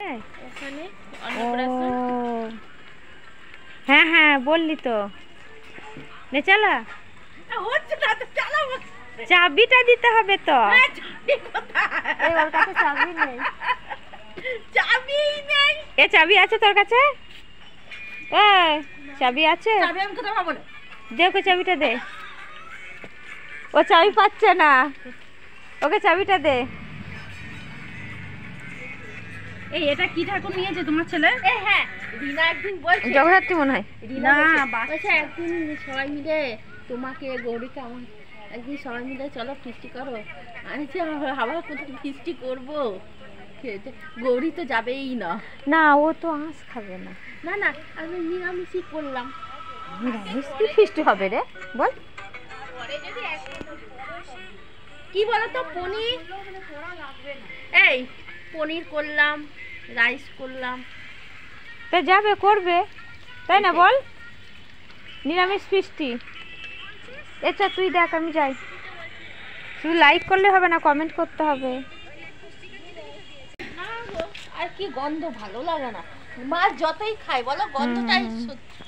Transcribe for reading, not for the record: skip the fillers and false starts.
ওখানে অন্নপ্রাশন। হ্যাঁ হ্যাঁ বললি তো, নে চালা। চাবিটা দিতে হবে তো। ওর কাছে চাবি নেই। চাবি নেই। এ চাবি আছে তোর কাছে? চাবি আছে? চাবি আমি কোথাও পাবো না। দে ওকে চাবিটা দে। ও চাবি পাচ্ছে না, ওকে চাবিটা দে। এই এটা কি ঠাকুর নিয়েছে তোমার ছেলে? হ্যাঁ রিনা একদিন বলছে, জগদ্ধাত্রী মনে হয়। রিনা বলছে একদিন সবাই মিলে তোমাকে গৌরীকে আমার একদিন সবাই মিলে চলো ফিস্টি করো। আমি আবার কোথায় ফিস্টি করবো? গৌরী তো যাবেই না। না ও তো আঁশ খাবে না। না না আমি নিরামিষই করলাম। নিরামিষ কি ফিস্টি হবে রে বল? কি বলতো পনির, এই পনির করলাম, রাইস করলাম। তা যাবে করবে তাই না বল? নিরামিষ ফিস্টি। আচ্ছা তুই দেখ, আমি যাই। শুধু লাইক করলে হবে না, কমেন্ট করতে হবে। আর কি গন্ধ, ভালো লাগে না। মাছ যতই খাই বলো গন্ধটাই সত্যি।